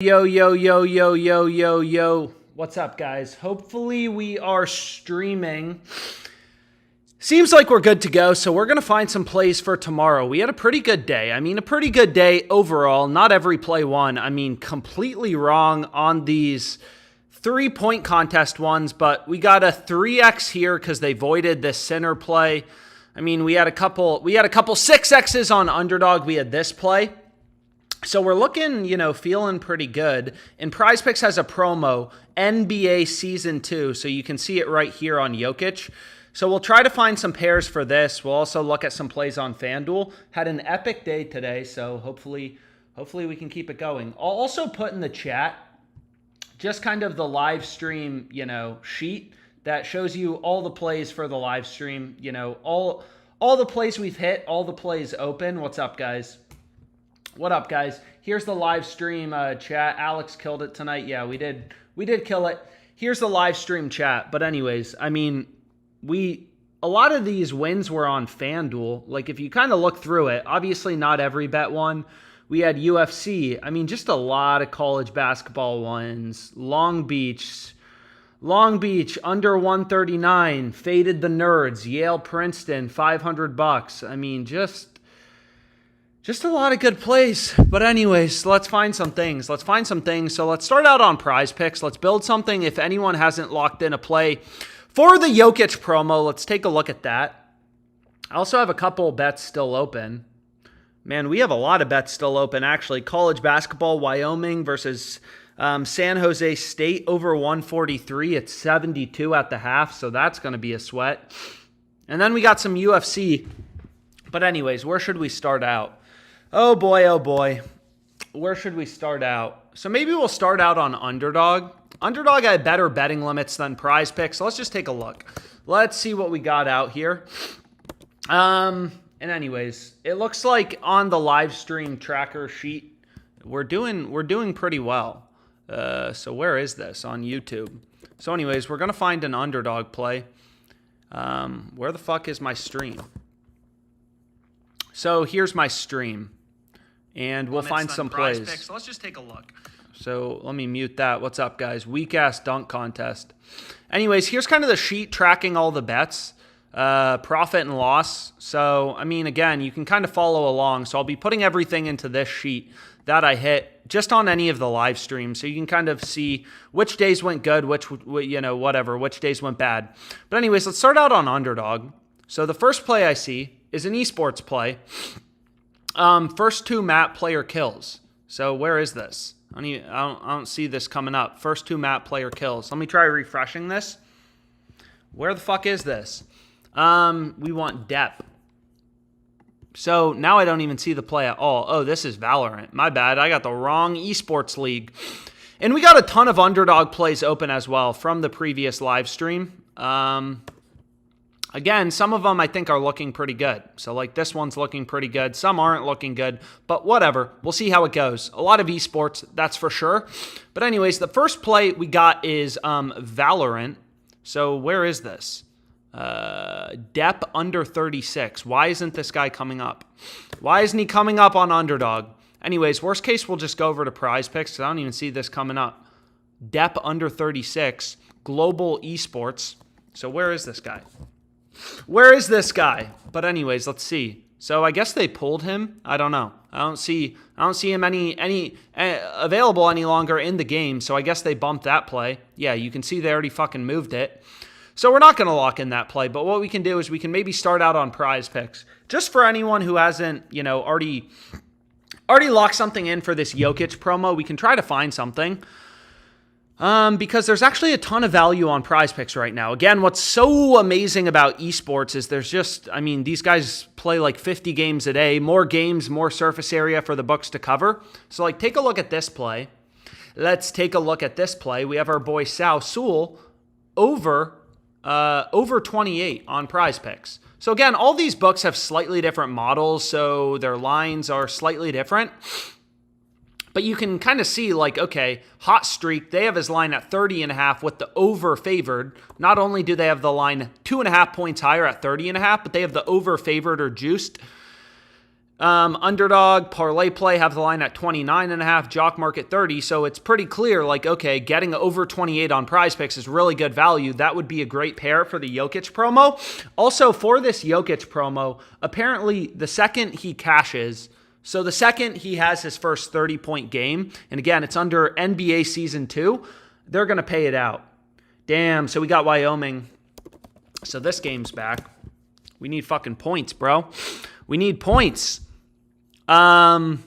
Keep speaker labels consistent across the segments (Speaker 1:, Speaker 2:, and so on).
Speaker 1: Yo, yo, yo, yo, yo, yo, yo. What's up, guys? Hopefully we are streaming. Seems like we're good to go, so we're going to find some plays for tomorrow. We had a pretty good day. A pretty good day overall. Not every play won. Completely wrong on these 3-point contest ones, but we got a 3x here because they voided this center play. We had a couple 6x's on Underdog. We had this play. So we're looking, feeling pretty good. And PrizePicks has a promo, NBA Season 2, so you can see it right here on Jokic. So we'll try to find some pairs for this. We'll also look at some plays on FanDuel. Had an epic day today, so hopefully we can keep it going. I'll also put in the chat just kind of the live stream, sheet that shows you all the plays for the live stream, all the plays we've hit, all the plays open. What's up, guys? What up, guys? Here's the live stream chat. Alex killed it tonight. Yeah, we did kill it. Here's the live stream chat. But anyways, a lot of these wins were on FanDuel. Like, if you kind of look through it, obviously not every bet won. We had UFC. Just a lot of college basketball ones. Long Beach under 139. Faded the Nerds. Yale Princeton, $500. Just a lot of good plays. But anyways, let's find some things. So let's start out on PrizePicks. Let's build something. If anyone hasn't locked in a play for the Jokic promo, let's take a look at that. I also have a couple bets still open. Man, we have a lot of bets still open, actually. College basketball, Wyoming versus San Jose State over 143. It's 72 at the half, so that's going to be a sweat. And then we got some UFC. But anyways, where should we start out? Oh boy. Where should we start out? So maybe we'll start out on Underdog. Underdog had better betting limits than PrizePicks. So let's just take a look. Let's see what we got out here. And anyways, it looks like on the live stream tracker sheet, we're doing pretty well. So where is this? On YouTube. So anyways, we're going to find an Underdog play. Where the fuck is my stream? So here's my stream, and we'll find some plays.
Speaker 2: So let's just take a look.
Speaker 1: So let me mute that. What's up, guys? Weak-ass dunk contest. Anyways, here's kind of the sheet tracking all the bets, profit and loss. So, again, you can kind of follow along. So I'll be putting everything into this sheet that I hit just on any of the live streams. So you can kind of see which days went good, which days went bad. But anyways, let's start out on Underdog. So the first play I see is an esports play. First two map player kills. So where is this? I don't see this coming up. First two map player kills. Let me try refreshing this. Where the fuck is this? We want depth. So now I don't even see the play at all. Oh, this is Valorant. My bad. I got the wrong esports league. And we got a ton of Underdog plays open as well from the previous live stream. Again, some of them I think are looking pretty good. So like this one's looking pretty good. Some aren't looking good, but whatever. We'll see how it goes. A lot of esports, that's for sure. But anyways, the first play we got is Valorant. So where is this? Dep under 36. Why isn't this guy coming up? Why isn't he coming up on Underdog? Anyways, worst case, we'll just go over to PrizePicks because I don't even see this coming up. Dep under 36. Global esports. So where is this guy? Where is this guy? But anyways, let's see. So I guess they pulled him. I don't know. I don't see him any available any longer in the game. So I guess they bumped that play. Yeah, you can see they already fucking moved it. So we're not going to lock in that play. But what we can do is we can maybe start out on PrizePicks. Just for anyone who hasn't, already locked something in for this Jokic promo, we can try to find something. Because there's actually a ton of value on PrizePicks right now. Again, what's so amazing about esports is there's just, these guys play like 50 games a day, more games, more surface area for the books to cover. So like, take a look at this play. Let's take a look at this play. We have our boy Sao Sewell over 28 on PrizePicks. So again, all these books have slightly different models, so their lines are slightly different. But you can kind of see, like, okay, hot streak, they have his line at 30.5 with the over favored. Not only do they have the line 2.5 points higher at 30.5, but they have the over favored or juiced Underdog, ParlayPlay have the line at 29.5, Jock Market 30. So it's pretty clear, like, okay, getting over 28 on PrizePicks is really good value. That would be a great pair for the Jokic promo. Also, for this Jokic promo, apparently the second he cashes, so the second he has his first 30-point game, and again, it's under NBA Season 2, they're going to pay it out. Damn, so we got Wyoming. So this game's back. We need fucking points, bro. We need points. Man,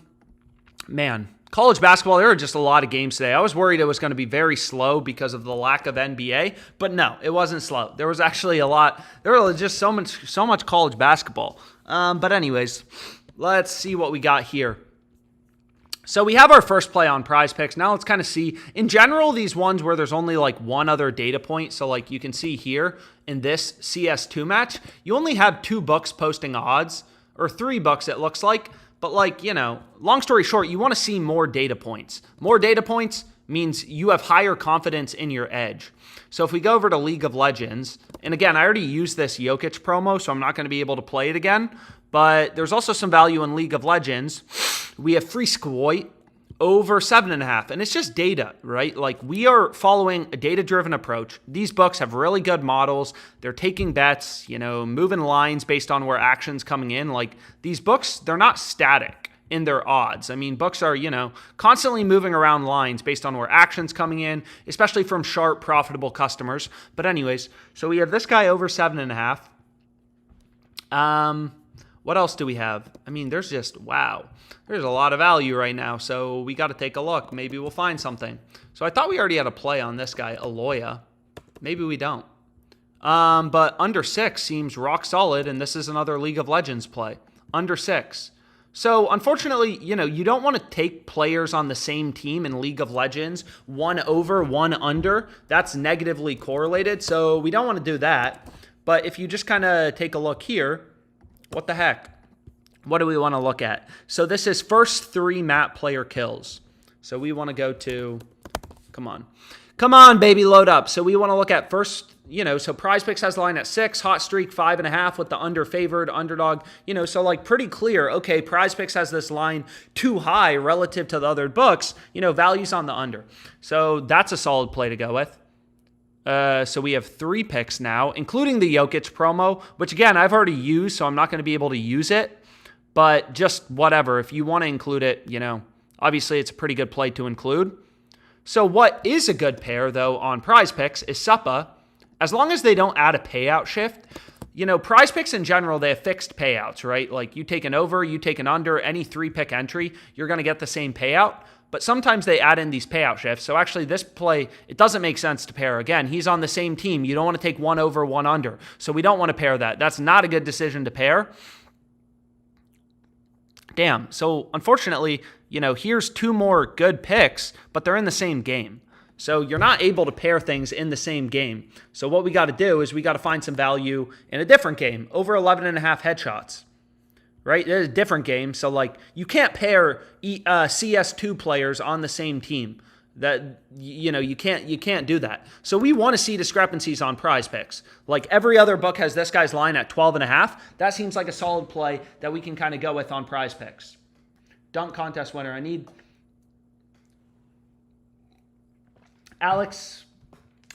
Speaker 1: college basketball, there are just a lot of games today. I was worried it was going to be very slow because of the lack of NBA, but no, it wasn't slow. There was actually a lot. There was just so much college basketball. But anyways, let's see what we got here. So we have our first play on PrizePicks. Now let's kind of see, in general, these ones where there's only like one other data point. So like you can see here in this CS2 match, you only have 2 books posting odds, or 3 books it looks like. But like, you know, long story short, you want to see more data points. More data points means you have higher confidence in your edge. So if we go over to League of Legends, and again, I already used this Jokic promo, so I'm not going to be able to play it again. But there's also some value in League of Legends. We have free squoit over 7.5, and it's just data, right? Like, we are following a data-driven approach. These books have really good models. They're taking bets, you know, moving lines based on where action's coming in. Like, these books, they're not static in their odds. I mean, books are, you know, constantly moving around lines based on where action's coming in, especially from sharp, profitable customers. But anyways, so we have this guy over 7.5. What else do we have? I mean, there's just, wow. There's a lot of value right now, so we got to take a look. Maybe we'll find something. So I thought we already had a play on this guy, Aloya. Maybe we don't. But under 6 seems rock solid, and this is another League of Legends play. Under 6. So unfortunately, you know, you don't want to take players on the same team in League of Legends, 1 over, 1 under. That's negatively correlated, so we don't want to do that. But if you just kind of take a look here, what the heck? What do we want to look at? So this is first 3 map player kills. So we want to go to, come on, baby, load up. So we want to look at first, you know, so PrizePicks has the line at 6, Hot Streak 5.5 with the under favored underdog, you know, so like pretty clear. Okay, PrizePicks has this line too high relative to the other books, you know, values on the under. So that's a solid play to go with. So we have 3 picks now, including the Jokic promo, which again, I've already used, so I'm not going to be able to use it. But just whatever, if you want to include it, you know, obviously it's a pretty good play to include. So what is a good pair, though, on PrizePicks is Suppa. As long as they don't add a payout shift, you know, PrizePicks in general, they have fixed payouts, right? Like you take an over, you take an under, any 3-pick entry, you're going to get the same payout. But sometimes they add in these payout shifts. So actually this play, it doesn't make sense to pair. Again, he's on the same team. You don't want to take 1 over, 1 under. So we don't want to pair that. That's not a good decision to pair. Damn. So unfortunately, you know, here's 2 more good picks, but they're in the same game. So you're not able to pair things in the same game. So what we got to do is we got to find some value in a different game, over 11.5 headshots, right? It's a different game. So like you can't pair CS2 players on the same team. That, you know, you can't do that. So we want to see discrepancies on PrizePicks. Like every other book has this guy's line at 12.5. That seems like a solid play that we can kind of go with on PrizePicks. Dunk contest winner. I need Alex.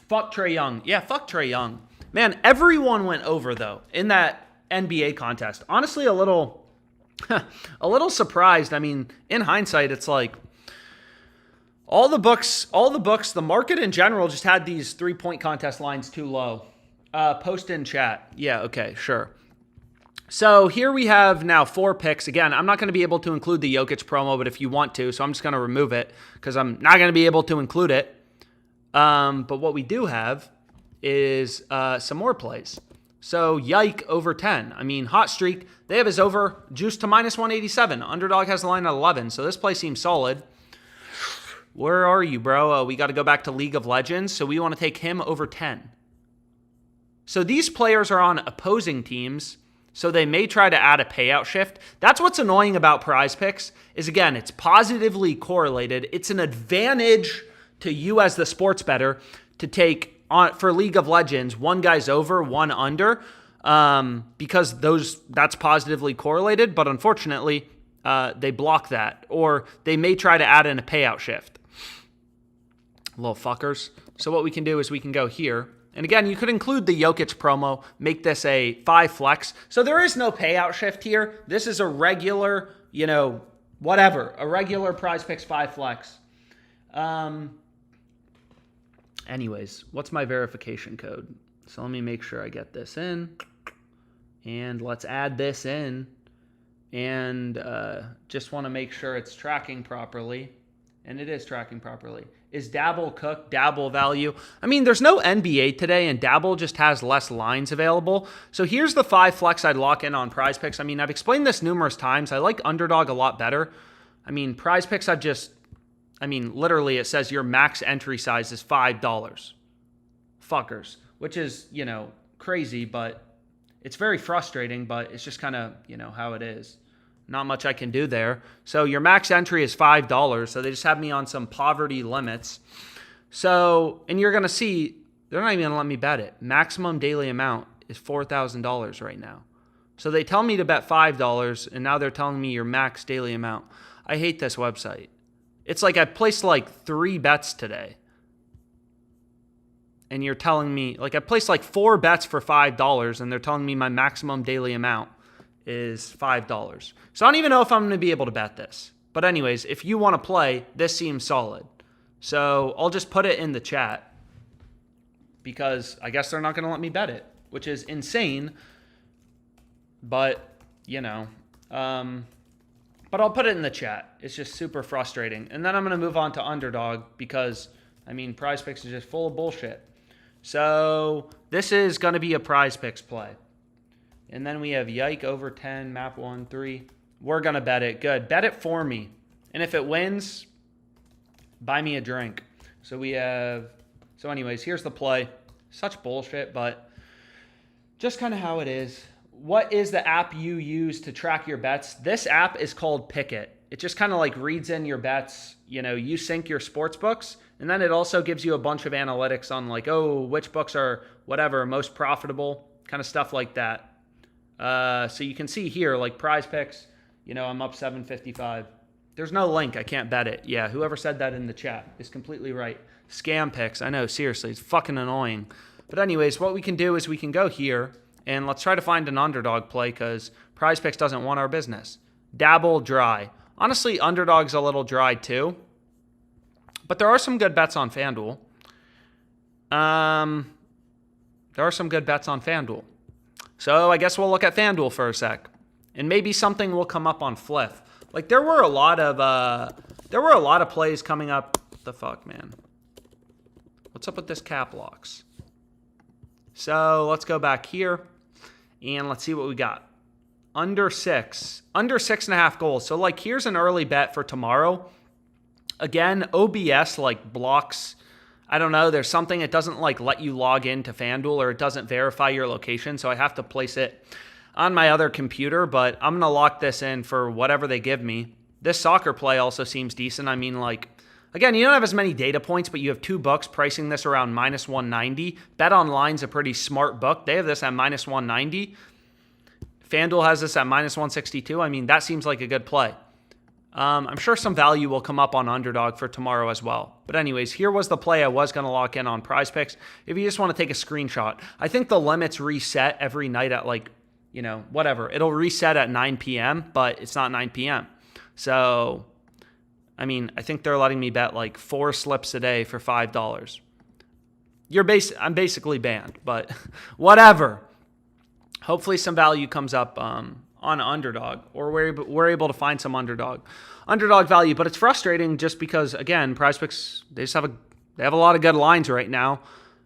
Speaker 1: Fuck Trae Young. Yeah, fuck Trae Young. Man, everyone went over though in that NBA contest. Honestly, a little surprised. I mean, in hindsight, it's like all the books, the market in general just had these 3-point contest lines too low. Post in chat. Yeah, okay, sure. So here we have now 4 picks. Again, I'm not going to be able to include the Jokic promo, but if you want to, so I'm just going to remove it because I'm not going to be able to include it. But what we do have is some more plays. So Yike over 10. I mean, Hot Streak, they have his over juiced to -187. Underdog has the line at 11, so this play seems solid. Where are you, bro? We got to go back to League of Legends. So we want to take him over 10. So these players are on opposing teams, so they may try to add a payout shift. That's what's annoying about PrizePicks is, again, it's positively correlated. It's an advantage to you as the sports bettor to take on for League of Legends, 1 guy's over, 1 under. because that's positively correlated, but unfortunately, they block that, or they may try to add in a payout shift. Little fuckers. So what we can do is we can go here. And again, you could include the Jokic promo, make this a 5 flex. So there is no payout shift here. This is a regular, whatever, a regular Prize Picks 5 flex. Anyways, what's my verification code? So let me make sure I get this in. And let's add this in. And just want to make sure it's tracking properly. And it is tracking properly. Is Dabble cooked? Dabble value? I mean, there's no NBA today, and Dabble just has less lines available. So here's the 5 flex I'd lock in on Prize Picks. I mean, I've explained this numerous times. I like Underdog a lot better. I mean, Prize Picks, literally it says your max entry size is $5. Fuckers. Which is, crazy, but it's very frustrating, but it's just kind of, how it is. Not much I can do there. So your max entry is $5. So they just have me on some poverty limits. So, and you're going to see, they're not even going to let me bet it. Maximum daily amount is $4,000 right now. So they tell me to bet $5, and now they're telling me your max daily amount. I hate this website. It's like I placed like 3 bets today. And you're telling me, like I placed like 4 bets for $5, and they're telling me my maximum daily amount is $5. So I don't even know if I'm going to be able to bet this. But anyways, if you want to play, this seems solid. So I'll just put it in the chat because I guess they're not going to let me bet it, which is insane. But, but I'll put it in the chat. It's just super frustrating. And then I'm going to move on to Underdog because, Prize Picks is just full of bullshit. So this is going to be a Prize Picks play. And then we have Yike over 10, map 1, 3. We're going to bet it. Good. Bet it for me. And if it wins, buy me a drink. So anyways, here's the play. Such bullshit, but just kind of how it is. What is the app you use to track your bets? This app is called Pickit. It just kind of like reads in your bets. You sync your sports books, and then it also gives you a bunch of analytics on like, which books are whatever, most profitable, kind of stuff like that. So you can see here, like Prize Picks, I'm up 755. There's no link. I can't bet it. Yeah, whoever said that in the chat is completely right. Scam picks. I know, seriously, it's fucking annoying. But anyways, what we can do is we can go here, and let's try to find an Underdog play because Prize Picks doesn't want our business. Dabble dry. Honestly, Underdog's a little dry too. But there are some good bets on FanDuel. So I guess we'll look at FanDuel for a sec. And maybe something will come up on Fliff. Like there were a lot of plays coming up. What the fuck, man? What's up with this cap locks? So let's go back here and let's see what we got. Under 6.5 goals. So like here's an early bet for tomorrow. Again, OBS like blocks. I don't know. There's something it doesn't like let you log into FanDuel, or it doesn't verify your location. So I have to place it on my other computer, but I'm going to lock this in for whatever they give me. This soccer play also seems decent. Again, you don't have as many data points, but you have 2 books pricing this around minus 190. Bet Online's a pretty smart book. They have this at minus 190. FanDuel has this at minus 162. That seems like a good play. I'm sure some value will come up on Underdog for tomorrow as well. But anyways, here was the play I was going to lock in on Prize Picks. If you just want to take a screenshot, I think the limits reset every night at whatever. It'll reset at 9 p.m., but it's not 9 p.m. So, I think they're letting me bet like 4 slips a day for $5. I'm basically banned, but whatever. Hopefully some value comes up on Underdog, or we're able to find some Underdog value. But it's frustrating just because, again, Prize Picks, they have a lot of good lines right now.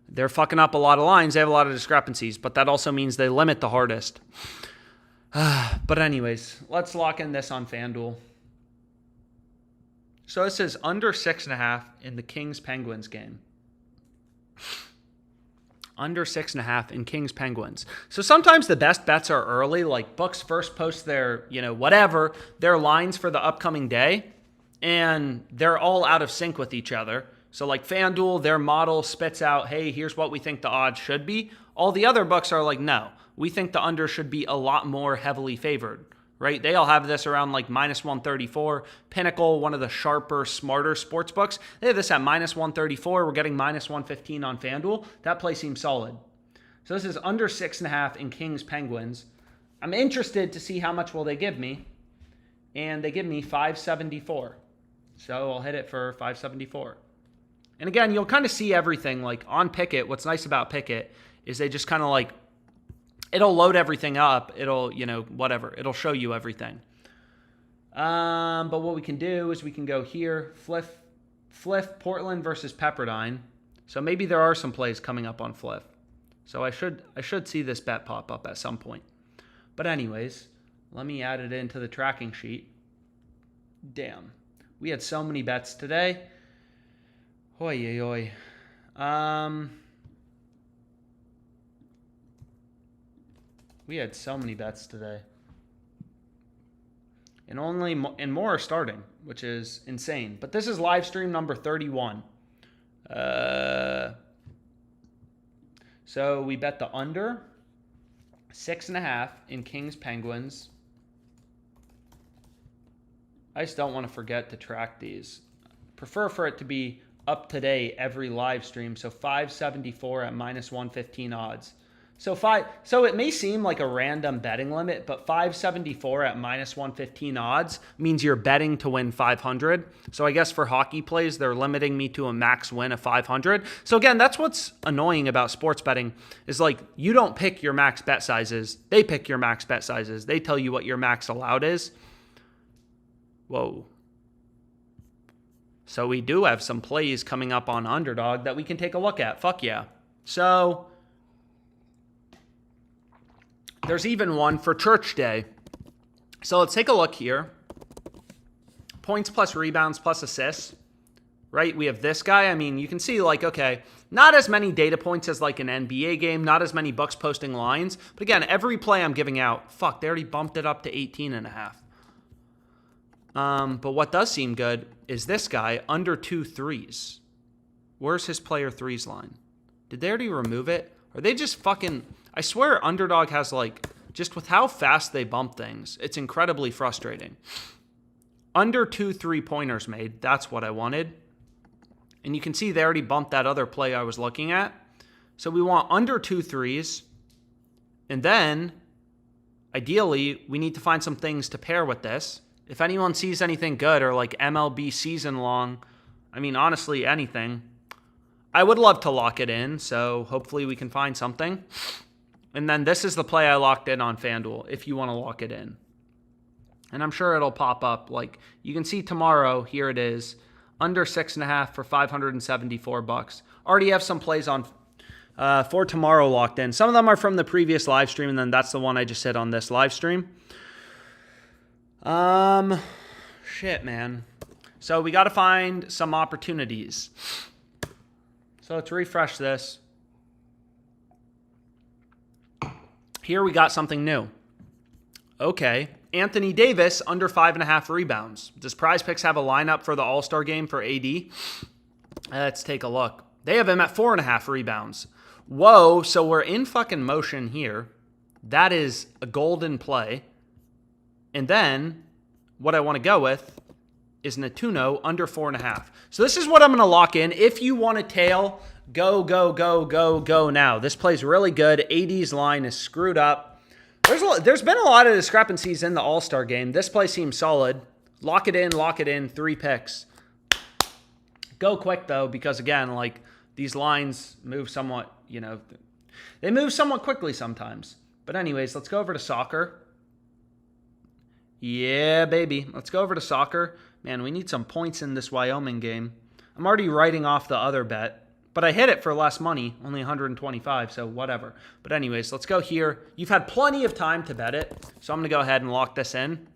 Speaker 1: They're fucking up a lot of lines. They have a lot of discrepancies, but that also means they limit the hardest. But anyways, let's lock in this on FanDuel. So this is under 6.5 in the Kings-Penguins game. Under 6.5 in Kings-Penguins. So sometimes the best bets are early, like books first post their, their lines for the upcoming day, and they're all out of sync with each other. So like FanDuel, their model spits out, hey, here's what we think the odds should be. All the other books are like, no, we think the under should be a lot more heavily favored, right? They all have this around like minus 134. Pinnacle, one of the sharper, smarter sports books, they have this at minus 134. We're getting minus 115 on FanDuel. That play seems solid. So this is under 6.5 in Kings Penguins. I'm interested to see how much will they give me. And they give me 574. So I'll hit it for 574. And again, you'll kind of see everything. Like on Pickett, what's nice about Pickett is they just kind of like, it'll load everything up. It'll, whatever. It'll show you everything. But what we can do is we can go here, Fliff, Portland versus Pepperdine. So maybe there are some plays coming up on Fliff. So I should see this bet pop up at some point. But anyways, let me add it into the tracking sheet. Damn. We had so many bets today. Oy, oy, oy. We had so many bets today. And more are starting, which is insane. But this is live stream number 31. So we bet the under 6.5 in Kings Penguins. I just don't want to forget to track these. Prefer for it to be up to date every live stream. So 574 at minus 115 odds. So it may seem like a random betting limit, but 574 at minus 115 odds means you're betting to win 500. So I guess for hockey plays, they're limiting me to a max win of 500. So again, that's what's annoying about sports betting is like you don't pick your max bet sizes. They pick your max bet sizes. They tell you what your max allowed is. Whoa. So we do have some plays coming up on Underdog that we can take a look at. Fuck yeah. So there's even one for Church Day. So let's take a look here. Points plus rebounds plus assists, right? We have this guy. I mean, you can see like, okay, not as many data points as like an NBA game, not as many Bucks posting lines. But again, every play I'm giving out, fuck, they already bumped it up to 18.5. But what does seem good is this guy under 2 threes. Where's his player threes line? Did they already remove it? Are they just fucking... I swear Underdog has like, just with how fast they bump things, it's incredibly frustrating. Under 2 3-pointers made, that's what I wanted. And you can see they already bumped that other play I was looking at. So we want under 2 threes. And then, ideally, we need to find some things to pair with this. If anyone sees anything good or like MLB season long, I mean, honestly, anything, I would love to lock it in. So hopefully we can find something. And then this is the play I locked in on FanDuel if you want to lock it in. And I'm sure it'll pop up. Like you can see tomorrow, here it is. Under 6.5 for $574. Already have some plays on for tomorrow locked in. Some of them are from the previous live stream, and then that's the one I just hit on this live stream. Shit, man. So we got to find some opportunities. So let's refresh this. Here we got something new. Okay. Anthony Davis under 5.5 rebounds. Does Prize Picks have a lineup for the All-Star game for AD? Let's take a look. They have him at 4.5 rebounds. Whoa, so we're in fucking motion here. That is a golden play. And then what I want to go with is Natuno under 4.5. So this is what I'm going to lock in. If you want to tail, go, go, go, go, go now. This play's really good. AD's line is screwed up. There's been a lot of discrepancies in the All-Star game. This play seems solid. Lock it in, 3 picks. Go quick, though, because, again, like, these lines move somewhat, they move somewhat quickly sometimes. But anyways, let's go over to soccer. Yeah, baby. Let's go over to soccer. Man, we need some points in this Wyoming game. I'm already writing off the other bet, but I hit it for less money, only 125, so whatever. But anyways, let's go here. You've had plenty of time to bet it, so I'm going to go ahead and lock this in.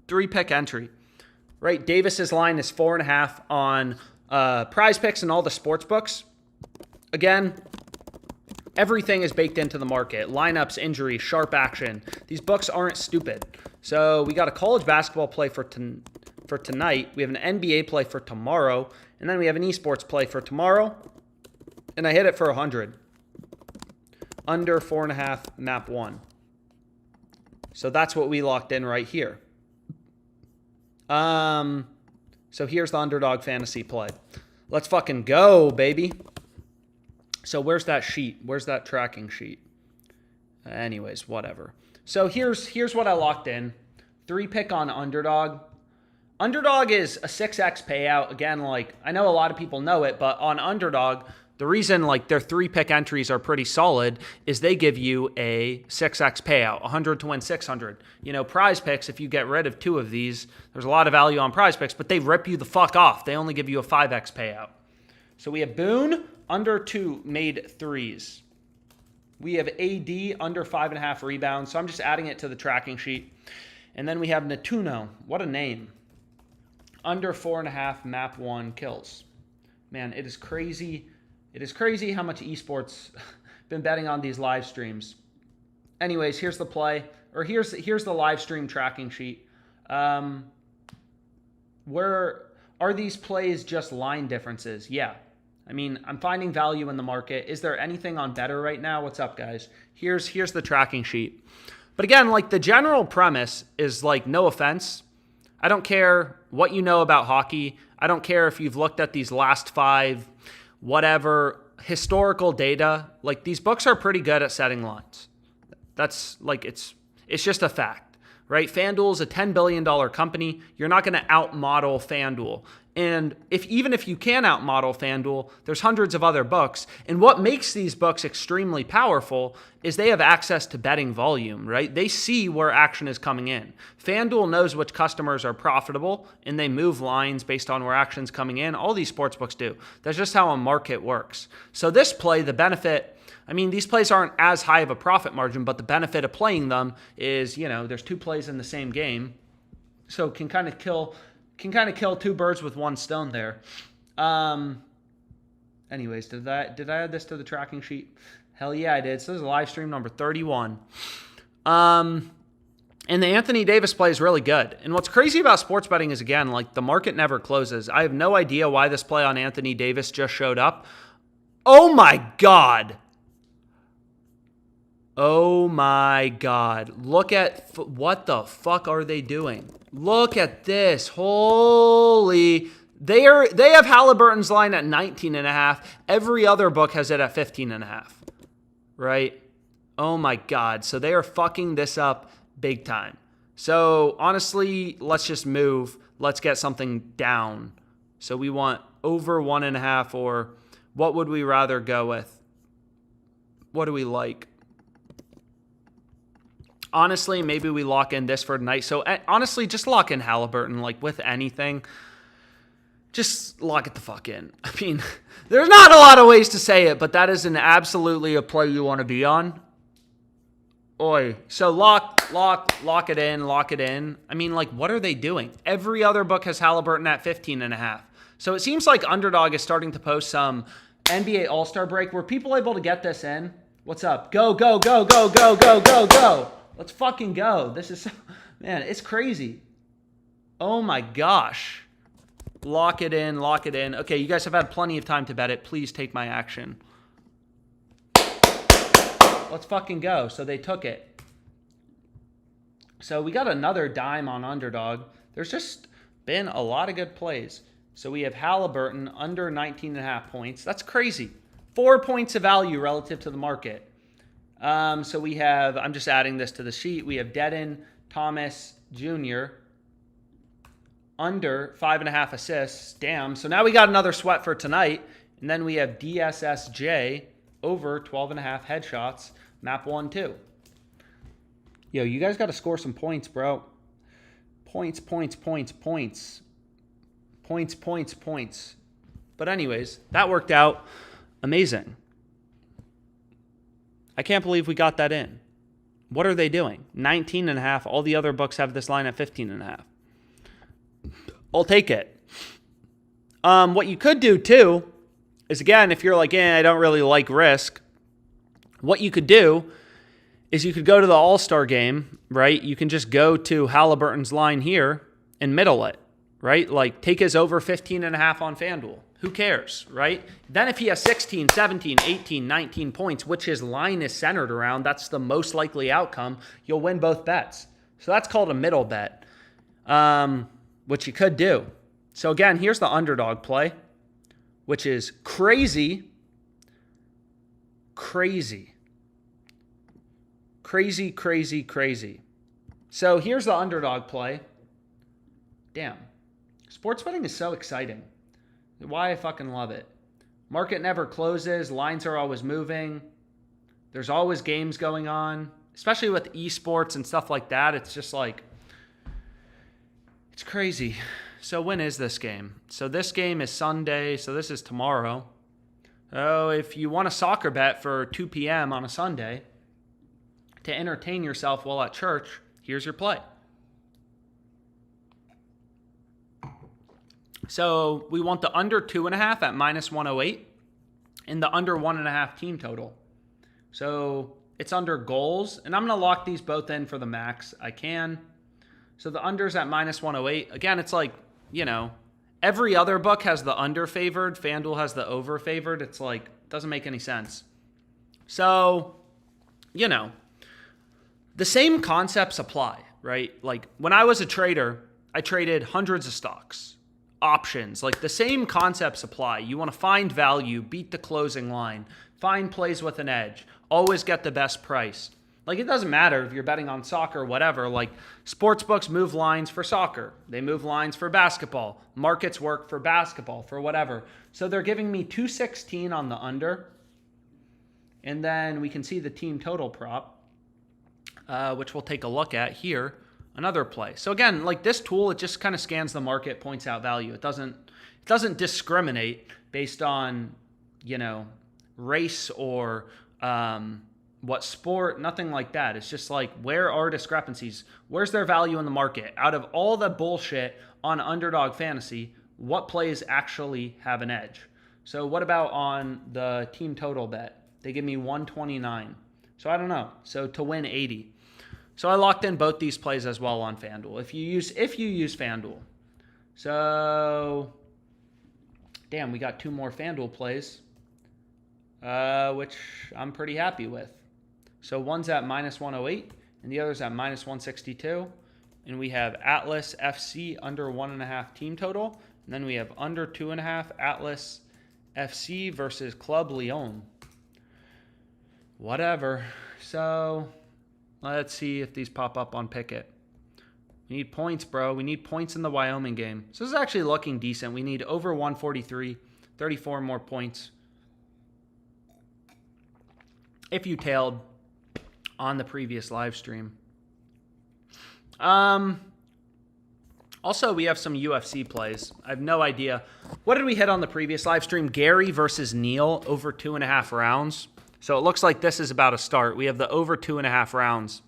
Speaker 1: 3-pick entry. Right, Davis's line is 4.5 on Prize Picks and all the sports books. Again, everything is baked into the market. Lineups, injury, sharp action. These books aren't stupid. So we got a college basketball play for tonight. We have an NBA play for tomorrow. And then we have an esports play for tomorrow. And I hit it for 100. under 4.5 map 1. So that's what we locked in right here. So here's the Underdog Fantasy play. Let's fucking go, baby. So where's that sheet? Where's that tracking sheet? Anyways, whatever. So here's what I locked in. 3-pick on Underdog. Underdog is a 6x payout. Again, like, I know a lot of people know it, but on Underdog, the reason like their 3-pick entries are pretty solid is they give you a 6x payout, 100 to win 600. You know, Prize Picks, if you get rid of 2 of these, there's a lot of value on Prize Picks, but they rip you the fuck off. They only give you a 5x payout. So we have Boone, under 2 made 3s. We have AD, under 5.5 rebounds. So I'm just adding it to the tracking sheet. And then we have Natuno. What a name. Under 4.5 map 1 kills. Man, it is crazy. It is crazy how much esports been betting on these live streams. Anyways, here's the play, or here's the live stream tracking sheet. Where are these plays just line differences? Yeah. I mean, I'm finding value in the market. Is there anything on better right now? What's up, guys? Here's the tracking sheet. But again, like the general premise is like, no offense. I don't care what you know about hockey. I don't care if you've looked at these last 5, whatever, historical data. Like these books are pretty good at setting lines. That's like, it's just a fact, right? FanDuel is a $10 billion company. You're not going to outmodel FanDuel. And even if you can outmodel FanDuel, there's hundreds of other books. And what makes these books extremely powerful is they have access to betting volume, right? They see where action is coming in. FanDuel knows which customers are profitable, and they move lines based on where action's coming in. All these sports books do. That's just how a market works. So this play, the benefit, I mean, these plays aren't as high of a profit margin, but the benefit of playing them is, you know, there's 2 plays in the same game. So can kind of kill 2 birds with 1 stone there. Anyways, did I add this to the tracking sheet? Hell yeah, I did. So this is live stream number 31. And the Anthony Davis play is really good. And what's crazy about sports betting is, again, like the market never closes. I have no idea why this play on Anthony Davis just showed up. Oh my God. Oh my God. Look at, what the fuck are they doing? Look at this. Holy. They have Halliburton's line at 19.5. Every other book has it at 15.5. Right? Oh my God. So they are fucking this up big time. So honestly, let's just move. Let's get something down. So we want over 1.5, or what would we rather go with? What do we like? Honestly, maybe we lock in this for tonight. So honestly, just lock in Halliburton, like with anything. Just lock it the fuck in. I mean, there's not a lot of ways to say it, but that is absolutely a play you want to be on. Oi. So lock it in. I mean, like, what are they doing? Every other book has Halliburton at 15.5. So it seems like Underdog is starting to post some NBA All-Star break. Were people able to get this in? What's up? Go, go, go, go, go, go, go, go. Let's fucking go. This is, man, it's crazy. Oh my gosh. Lock it in, lock it in. Okay, you guys have had plenty of time to bet it. Please take my action. Let's fucking go. So they took it. So we got another dime on Underdog. There's just been a lot of good plays. So we have Halliburton under 19.5 points. That's crazy. 4 points of value relative to the market. So we have, I'm just adding this to the sheet. We have Dedden Thomas Jr. under 5.5 assists. Damn. So now we got another sweat for tonight. And then we have DSSJ over 12.5 headshots. Map 1, 2. Yo, you guys got to score some points, bro. Points. But anyways, that worked out amazing. I can't believe we got that in. What are they doing? 19.5. All the other books have this line at 15.5. I'll take it. What you could do too is, again, if you're like, I don't really like risk, what you could do is you could go to the All-Star game, right? You can just go to Halliburton's line here and middle it, right? Like take his over 15.5 on FanDuel. Who cares, right? Then if he has 16, 17, 18, 19 points, which his line is centered around, that's the most likely outcome. You'll win both bets. So that's called a middle bet, which you could do. So again, here's the underdog play, which is crazy. So here's the underdog play. Damn. Sports betting is so exciting. Why I fucking love it. Market never closes. Lines are always moving. There's always games going on, especially with esports and stuff like that. It's just like, it's crazy. So when is this game? So this game is Sunday. So this is tomorrow. Oh, if you want a soccer bet for 2 p.m. on a Sunday to entertain yourself while at church, here's your play. So we want the under 2.5 at -108 and the under 1.5 team total. So it's under goals, and I'm going to lock these both in for the max I can. So the under's at -108. Again, it's like, you know, every other book has the under favored. FanDuel has the over favored. It's like, doesn't make any sense. So, you know, the same concepts apply, right? Like when I was a trader, I traded hundreds of stocks. Options, like the same concepts apply. You want to find value, beat the closing line, find plays with an edge, always get the best price. Like it doesn't matter if you're betting on soccer or whatever. Like sports books move lines for soccer. They move lines for basketball. Markets work for basketball, for whatever. So they're giving me 216 on the under. And then we can see the team total prop, which we'll take a look at here. Another play. So again, like this tool, it just kind of scans the market, points out value. It doesn't discriminate based on, you know, race or what sport, nothing like that. It's just like, where are discrepancies? Where's their value in the market? Out of all the bullshit on Underdog Fantasy, what plays actually have an edge? So what about on the team total bet? They give me 129. So I don't know. So to win 80. So I locked in both these plays as well on FanDuel. If you use FanDuel. So, damn, we got 2 more FanDuel plays, which I'm pretty happy with. So one's at -108 and the other's at -162. And we have Atlas FC under 1.5 team total. And then we have under 2.5 Atlas FC versus Club Lyon. Whatever. So let's see if these pop up on Pickett. We need points, bro. We need points in the Wyoming game. So this is actually looking decent. We need over 143, 34 more points. If you tailed on the previous live stream. Also, we have some UFC plays. I have no idea. What did we hit on the previous live stream? Gary versus Neal over 2.5 rounds. So it looks like this is about a start. We have the over 2.5 rounds.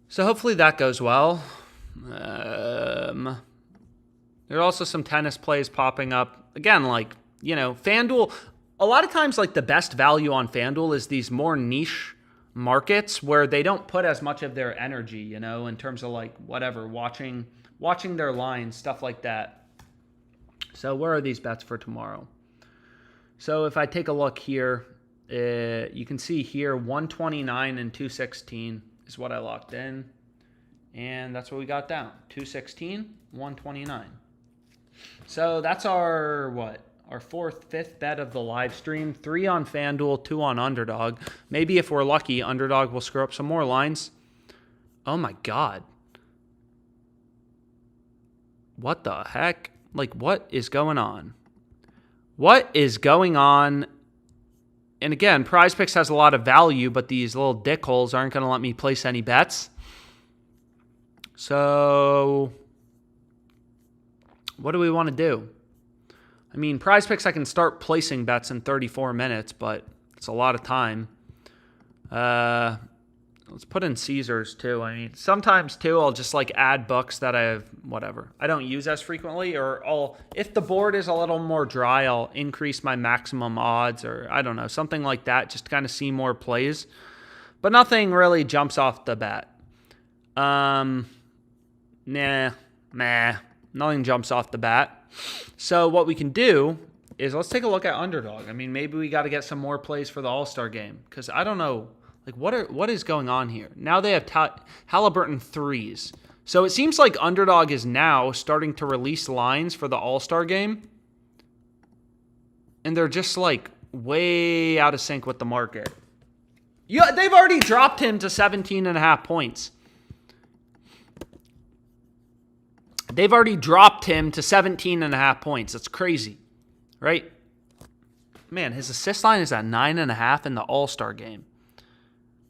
Speaker 1: So hopefully that goes well. There are also some tennis plays popping up. Again, like, you know, FanDuel, a lot of times like the best value on FanDuel is these more niche markets where they don't put as much of their energy, you know, in terms of like whatever, watching their lines, stuff like that. So where are these bets for tomorrow? So if I take a look here, you can see here 129 and 216 is what I locked in. And that's what we got down. 216, 129. So that's our, our 4th, 5th bet of the live stream. 3 on FanDuel, 2 on Underdog. Maybe if we're lucky, Underdog will screw up some more lines. Oh my God. What the heck? Like, what is going on? What is going on? And again, Prize Picks has a lot of value, but these little dickholes aren't going to let me place any bets. So what do we want to do? I mean, Prize Picks, I can start placing bets in 34 minutes, but it's a lot of time. Let's put in Caesars too. I mean, sometimes too, I'll just like add books that I have, whatever, I don't use as frequently, or if the board is a little more dry, I'll increase my maximum odds, or I don't know, something like that, just to kind of see more plays. But nothing really jumps off the bat. Nothing jumps off the bat. So what we can do is let's take a look at Underdog. I mean, maybe we got to get some more plays for the All-Star game because I don't know, like what is going on here? Now they have Halliburton threes. So it seems like Underdog is now starting to release lines for the All-Star game. And they're just like way out of sync with the market. Yeah, they've already dropped him to 17.5 points. They've already dropped him to 17.5 points. That's crazy, right? Man, his assist line is at 9.5 in the All-Star game.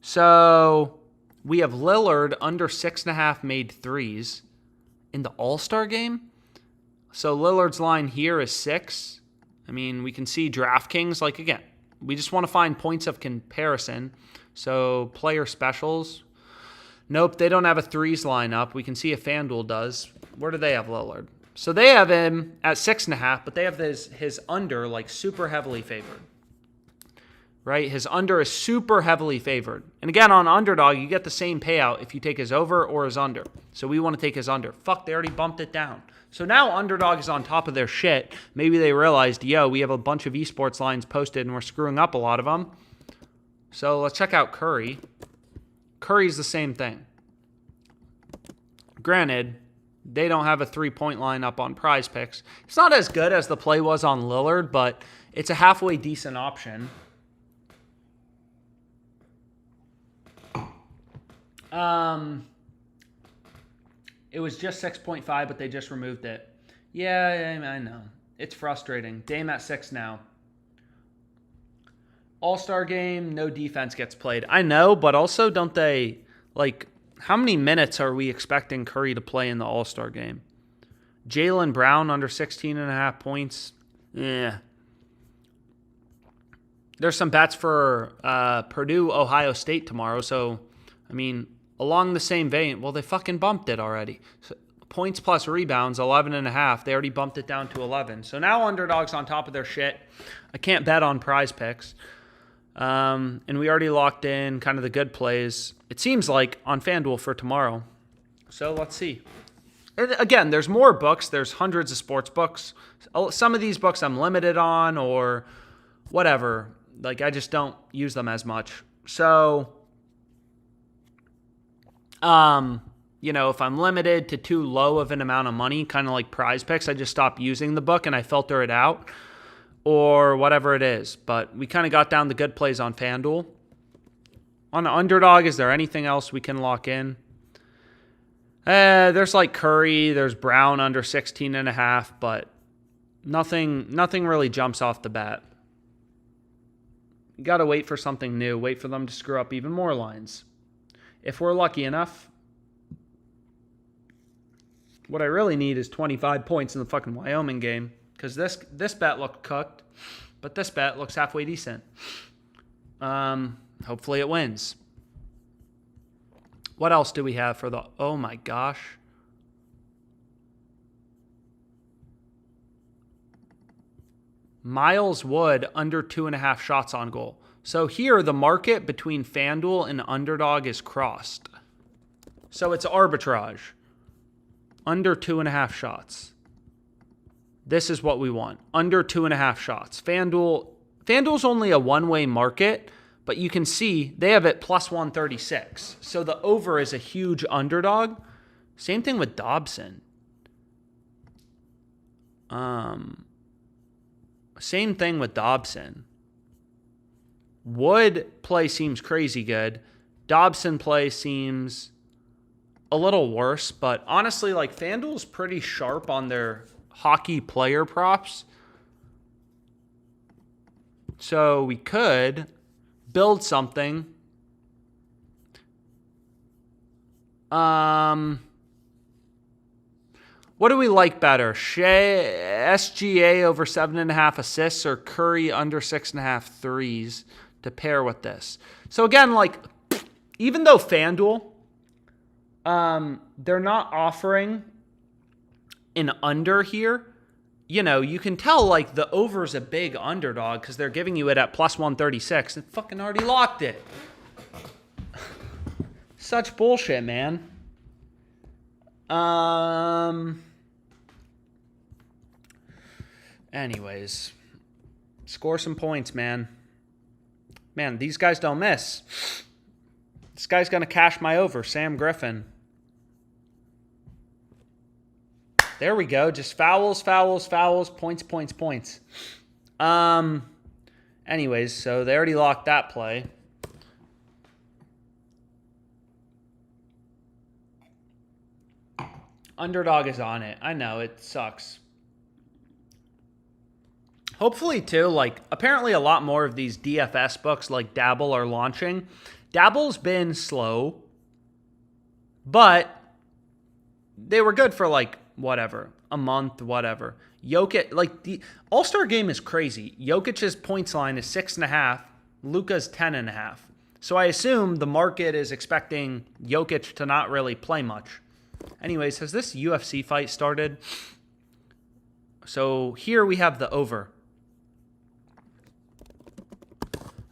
Speaker 1: So we have Lillard under 6.5 made threes in the All-Star game. So Lillard's line here is 6. I mean, we can see DraftKings, like, again, we just want to find points of comparison. So player specials. Nope, they don't have a threes line up. We can see if FanDuel does. Where do they have Lillard? So they have him at 6.5, but they have his under, like, super heavily favored. Right? His under is super heavily favored. And again, on Underdog, you get the same payout if you take his over or his under. So we want to take his under. Fuck, they already bumped it down. So now Underdog is on top of their shit. Maybe they realized, yo, we have a bunch of esports lines posted and we're screwing up a lot of them. So let's check out Curry. Curry's the same thing. Granted, they don't have a 3-point line up on Prize Picks. It's not as good as the play was on Lillard, but it's a halfway decent option. It was just 6.5, but they just removed it. Yeah, I know. It's frustrating. Dame at 6 now. All-Star game, no defense gets played. I know, but also don't they, like, how many minutes are we expecting Curry to play in the All-Star game? Jaylen Brown under 16.5 points. Yeah. There's some bets for Purdue, Ohio State tomorrow, so, I mean, along the same vein, well, they fucking bumped it already. So, points plus rebounds, 11.5. They already bumped it down to 11. So now Underdog's on top of their shit. I can't bet on Prize Picks. And we already locked in kind of the good plays, it seems like, on FanDuel for tomorrow. So let's see. And again, there's more books. There's hundreds of sports books. Some of these books I'm limited on or whatever. Like, I just don't use them as much. So, if I'm limited to too low of an amount of money, kind of like Prize Picks, I just stop using the book and I filter it out or whatever it is. But we kind of got down the good plays on FanDuel. On Underdog, is there anything else we can lock in? There's like Curry, there's Brown under 16.5, but nothing really jumps off the bat. You got to wait for something new, wait for them to screw up even more lines. If we're lucky enough, what I really need is 25 points in the fucking Wyoming game because this bet looked cooked, but this bet looks halfway decent. Hopefully it wins. What else do we have for the... Oh my gosh. Miles Wood under 2.5 shots on goal. So here the market between FanDuel and Underdog is crossed. So it's arbitrage. Under 2.5 shots. This is what we want. Under 2.5 shots. FanDuel's only a one-way market, but you can see they have it plus 136. So the over is a huge underdog. Same thing with Dobson. Same thing with Dobson. Wood play seems crazy good. Dobson play seems a little worse, but honestly, like, FanDuel's pretty sharp on their hockey player props. So we could build something. What do we like better? SGA over 7.5 assists or Curry under 6.5 threes to pair with this? So again, like, even though FanDuel, they're not offering an under here, you can tell, like, the over's a big underdog because they're giving you it at plus 136 and fucking already locked it. Such bullshit, man. Anyways, score some points, man. Man, these guys don't miss. This guy's going to cash my over, Sam Griffin. There we go. Just fouls, fouls, fouls, points, points, points. Anyways, so they already locked that play. Underdog is on it. I know, it sucks. Hopefully, too, like, apparently a lot more of these DFS books like Dabble are launching. Dabble's been slow, but they were good for, like, whatever, a month, whatever. Jokic, like, the All-Star game is crazy. Jokic's points line is 6.5. Luka's 10.5. So I assume the market is expecting Jokic to not really play much. Anyways, has this UFC fight started? So here we have the over.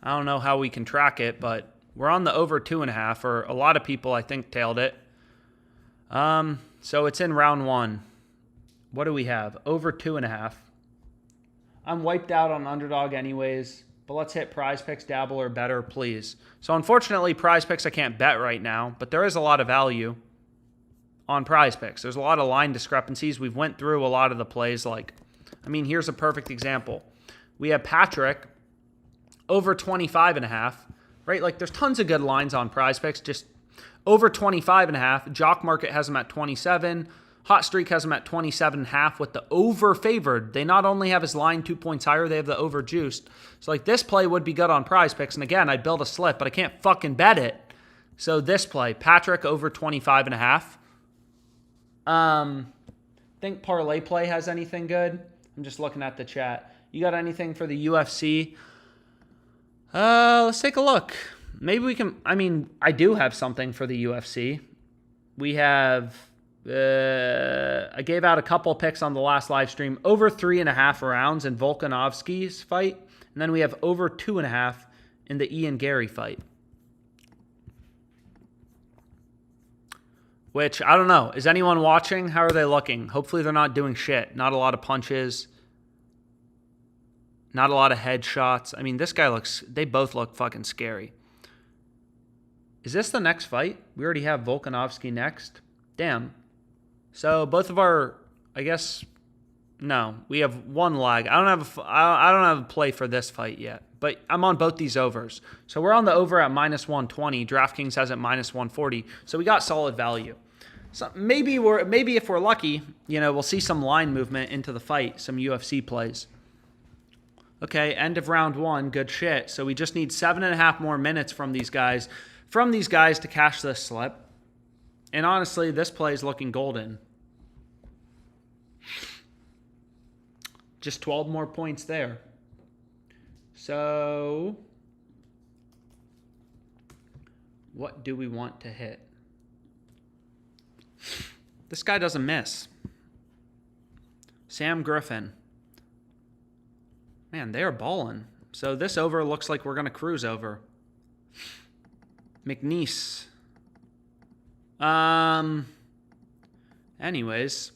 Speaker 1: I don't know how we can track it, but we're on the over 2.5, or a lot of people, I think, tailed it. So it's in round 1. What do we have? Over 2.5. I'm wiped out on Underdog anyways, but let's hit Prize Picks, Dabble, or better, please. So unfortunately, Prize Picks I can't bet right now, but there is a lot of value on Prize Picks. There's a lot of line discrepancies. We've went through a lot of the plays. Like, I mean, here's a perfect example. We have Patrick over 25.5, right? Like, there's tons of good lines on Prize Picks. Just over 25.5. Jock Market has them at 27. Hot Streak has them at 27.5 with the over favored. They not only have his line 2 points higher, they have the over juiced. So, like, this play would be good on Prize Picks. And again, I'd build a slip, but I can't fucking bet it. So this play, Patrick over 25.5. Think ParlayPlay has anything good? I'm just looking at the chat. You got anything for the UFC? Let's take a look. Maybe we can, I mean, I do have something for the UFC. We have, I gave out a couple picks on the last live stream. Over 3.5 rounds in Volkanovski's fight. And then we have over 2.5 in the Ian Gary fight. Which, I don't know. Is anyone watching? How are they looking? Hopefully they're not doing shit. Not a lot of punches. Not a lot of headshots. I mean, this guy looks... They both look fucking scary. Is this the next fight? We already have Volkanovski next. Damn. So both of our... I guess... No. We have one lag. I don't have a play for this fight yet. But I'm on both these overs. So we're on the over at minus 120. DraftKings has it minus 140. So we got solid value. So maybe if we're lucky, we'll see some line movement into the fight, some UFC plays. Okay, end of round 1. Good shit. So we just need 7.5 more minutes from these guys to cash this slip. And honestly, this play is looking golden. Just 12 more points there. So, what do we want to hit? This guy doesn't miss. Sam Griffin. Man, they are balling. So this over looks like we're going to cruise over. McNeese. Anyways,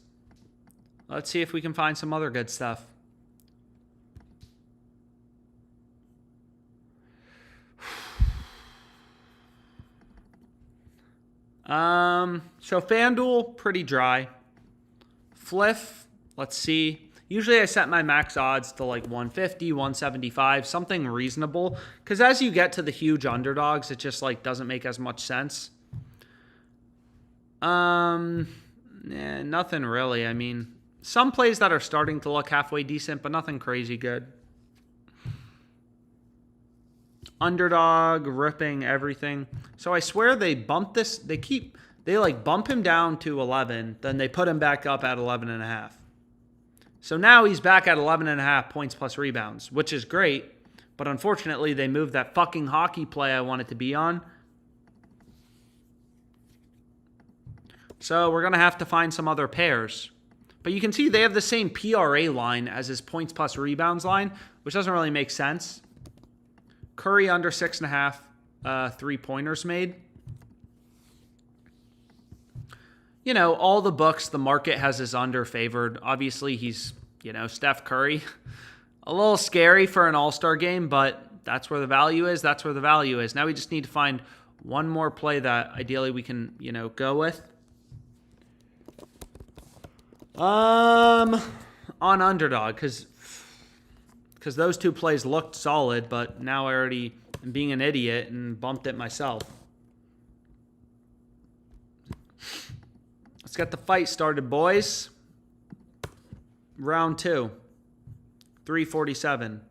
Speaker 1: let's see if we can find some other good stuff. So FanDuel, pretty dry. Fliff, let's see. Usually I set my max odds to like 150, 175, something reasonable. Because as you get to the huge underdogs, it just like doesn't make as much sense. Nothing really. I mean, some plays that are starting to look halfway decent, but nothing crazy good. Underdog, ripping everything. So I swear they bump this. They like bump him down to 11, then they put him back up at 11.5. So now he's back at 11.5 points plus rebounds, which is great. But unfortunately, they moved that fucking hockey play I wanted to be on. So we're going to have to find some other pairs. But you can see they have the same PRA line as his points plus rebounds line, which doesn't really make sense. Curry under 6.5 three-pointers made. All the books, the market has his under favored. Obviously, he's, You know, Steph Curry. A little scary for an all-star game, but that's where the value is. That's where the value is. Now we just need to find one more play that ideally we can, you know, go with. On Underdog, because those two plays looked solid, but now I already am being an idiot and bumped it myself. Let's get the fight started, boys. Round 2. 347.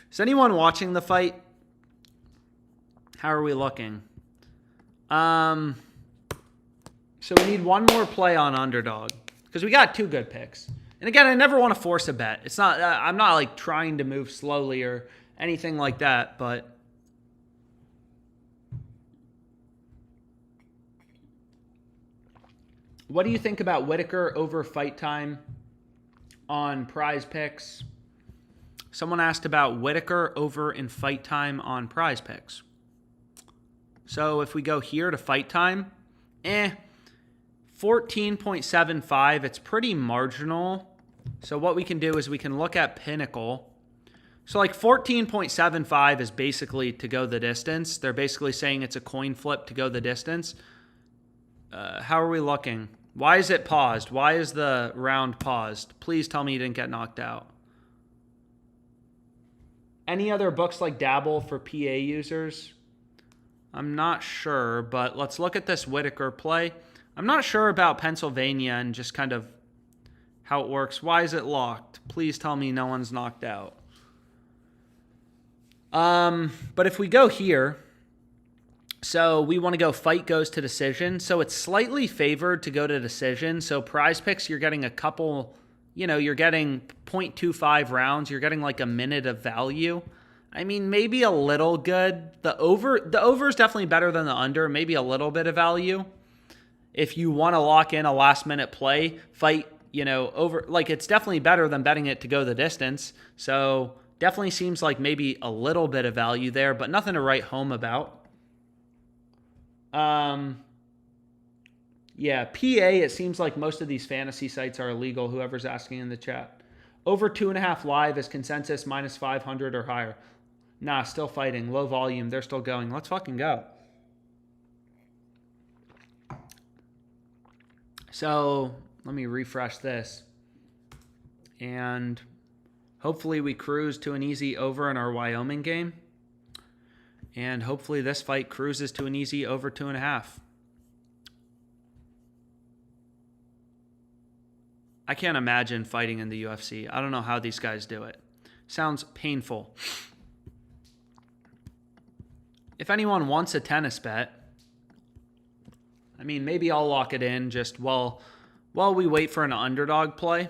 Speaker 1: Is anyone watching the fight? How are we looking? So we need one more play on Underdog because we got 2 good picks. And again, I never want to force a bet. It's not. I'm not like trying to move slowly or anything like that. But what do you think about Whitaker over fight time on Prize Picks? Someone asked about Whitaker over in fight time on Prize Picks. So if we go here to fight time, 14.75. It's pretty marginal. So what we can do is we can look at Pinnacle. So like 14.75 is basically to go the distance. They're basically saying it's a coin flip to go the distance. How are we looking? Why is it paused? Why is the round paused? Please tell me you didn't get knocked out. Any other books like Dabble for PA users? I'm not sure, but let's look at this Whitaker play. I'm not sure about Pennsylvania and just kind of how it works. Why is it locked? Please tell me no one's knocked out. But if we go here, so we want to go fight goes to decision. So it's slightly favored to go to decision. So Prize Picks, you're getting a couple, you know, you're getting 0.25 rounds. You're getting like a minute of value. I mean, maybe a little good. The over is definitely better than the under. Maybe a little bit of value. If you want to lock in a last minute play, fight, you know, over, like it's definitely better than betting it to go the distance. So definitely seems like maybe a little bit of value there, but nothing to write home about. Yeah, PA, it seems like most of these fantasy sites are illegal, whoever's asking in the chat. Over 2.5 live is consensus minus 500 or higher. Nah, still fighting. Low volume. They're still going. Let's fucking go. So let me refresh this. And hopefully we cruise to an easy over in our Wyoming game. And hopefully this fight cruises to an easy over 2.5. I can't imagine fighting in the UFC. I don't know how these guys do it. Sounds painful. If anyone wants a tennis bet, I mean, maybe I'll lock it in just while we wait for an underdog play.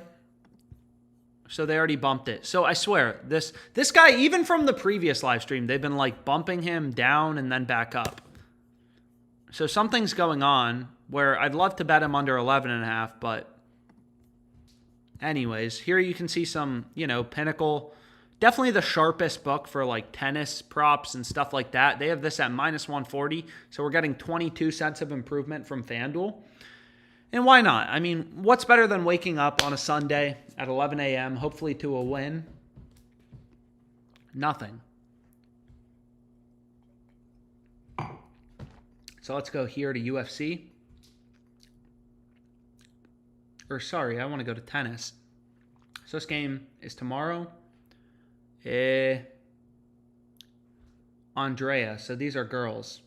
Speaker 1: So they already bumped it. So I swear, this guy, even from the previous live stream, they've been like bumping him down and then back up. So something's going on where I'd love to bet him under 11.5, but anyways, here you can see some, you know, Pinnacle. Definitely the sharpest book for like tennis props and stuff like that. They have this at minus 140. So we're getting 22 cents of improvement from FanDuel. And why not? I mean, what's better than waking up on a Sunday at 11 a.m., hopefully to a win? Nothing. So let's go here to UFC. Or sorry, I want to go to tennis. So this game is tomorrow. Andrea. So these are girls.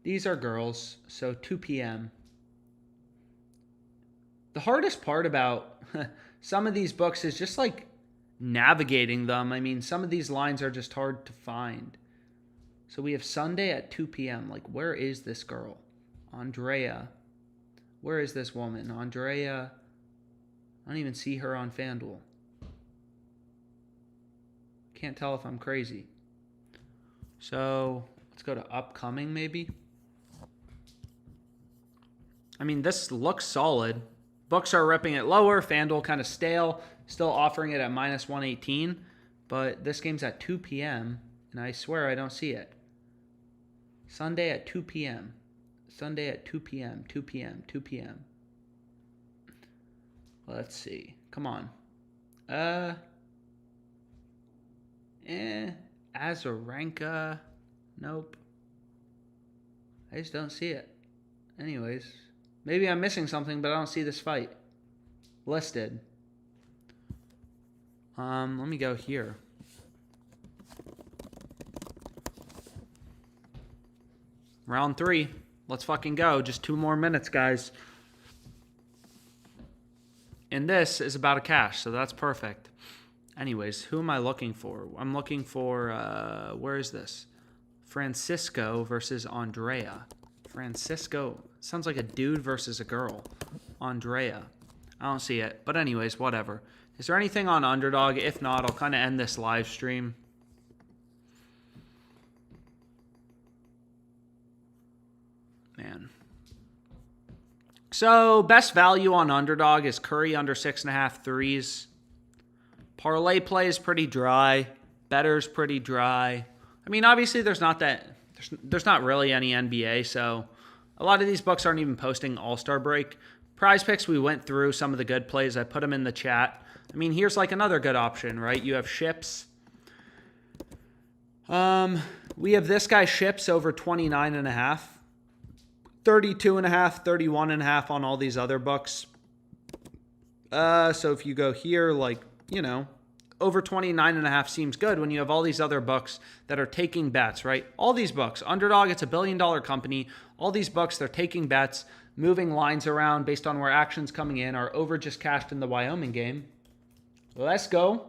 Speaker 1: These are girls. So 2 p.m. The hardest part about some of these books is just like navigating them. I mean, some of these lines are just hard to find. So we have Sunday at 2 p.m. Like, where is this girl? Andrea. Where is this woman? Andrea. I don't even see her on FanDuel. Can't tell if I'm crazy. So let's go to upcoming maybe. I mean, this looks solid. Books are ripping it lower. FanDuel kind of stale. Still offering it at minus 118. But this game's at 2 p.m. And I swear I don't see it. Sunday at 2 p.m. Sunday at 2 p.m. 2 p.m. 2 p.m. Let's see. Come on. Azarenka. Nope. I just don't see it. Anyways, maybe I'm missing something, but I don't see this fight listed. Let me go here. Round 3. Let's fucking go. Just 2 more minutes, guys. And this is about a cash, so that's perfect. Anyways, who am I looking for? I'm looking for, where is this? Francisco versus Andrea. Francisco. Sounds like a dude versus a girl. Andrea. I don't see it. But anyways, whatever. Is there anything on Underdog? If not, I'll kind of end this live stream. Man. So, best value on Underdog is Curry under 6.5 threes. ParlayPlay is pretty dry. Better's pretty dry. I mean, obviously, there's not really any NBA, so a lot of these books aren't even posting All-Star break. Prize Picks, we went through some of the good plays. I put them in the chat. I mean, here's like another good option, right? You have Ships. We have this guy Ships over 29.5. 32.5, 31.5 on all these other books. So if you go here, like, you know, over 29.5 seems good when you have all these other books that are taking bets, right? All these books, Underdog, it's a $1 billion company. All these books, they're taking bets, moving lines around based on where action's coming in. Our over just cashed in the Wyoming game. Let's go.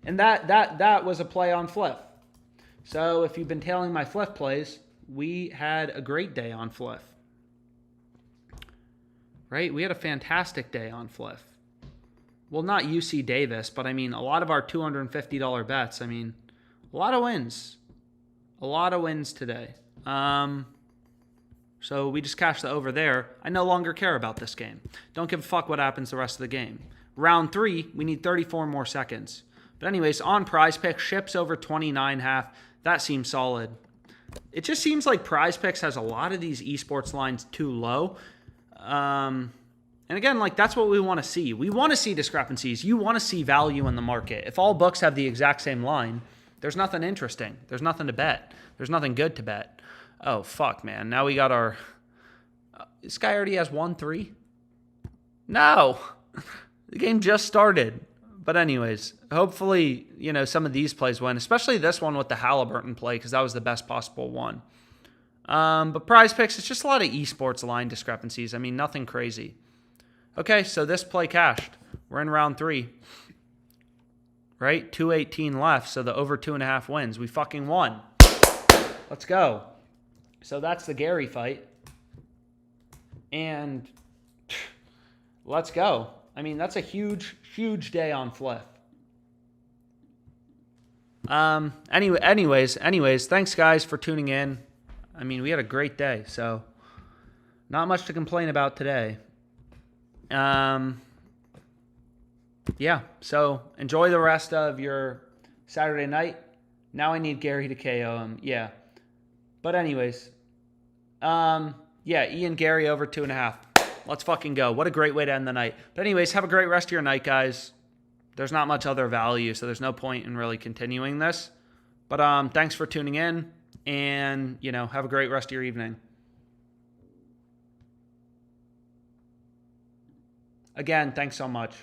Speaker 1: And that was a play on Flip. So if you've been tailing my Flip plays, we had a great day on Flip. Right? We had a fantastic day on Flip. Well, not UC Davis, but I mean, a lot of our $250 bets. I mean, a lot of wins. A lot of wins today. So we just cashed the over there. I no longer care about this game. Don't give a fuck what happens the rest of the game. Round 3, we need 34 more seconds. But anyways, on Prize Picks, Ships over 29.5. That seems solid. It just seems like Prize Picks has a lot of these esports lines too low. And again, like, that's what we want to see. We want to see discrepancies. You want to see value in the market. If all books have the exact same line, there's nothing interesting. There's nothing to bet. There's nothing good to bet. Oh, fuck, man. Now we got our... this guy already has 1-3? No! The game just started. But anyways, hopefully, you know, some of these plays win, especially this one with the Halliburton play, because that was the best possible one. But Prize Picks, it's just a lot of esports line discrepancies. I mean, nothing crazy. Okay, so this play cashed. We're in round 3. Right? 2:18 left, so the over 2.5 wins. We fucking won. Let's go. So that's the Gary fight. And let's go. I mean, that's a huge, huge day on Flip. Anyways, thanks guys for tuning in. I mean, we had a great day, so not much to complain about today. Yeah, so enjoy the rest of your Saturday night. Now I need Gary to KO him. Yeah. But anyways, yeah, Ian Gary over 2.5. Let's fucking go. What a great way to end the night. But anyways, have a great rest of your night, guys. There's not much other value, so there's no point in really continuing this. But thanks for tuning in, and, you know, have a great rest of your evening. Again, thanks so much.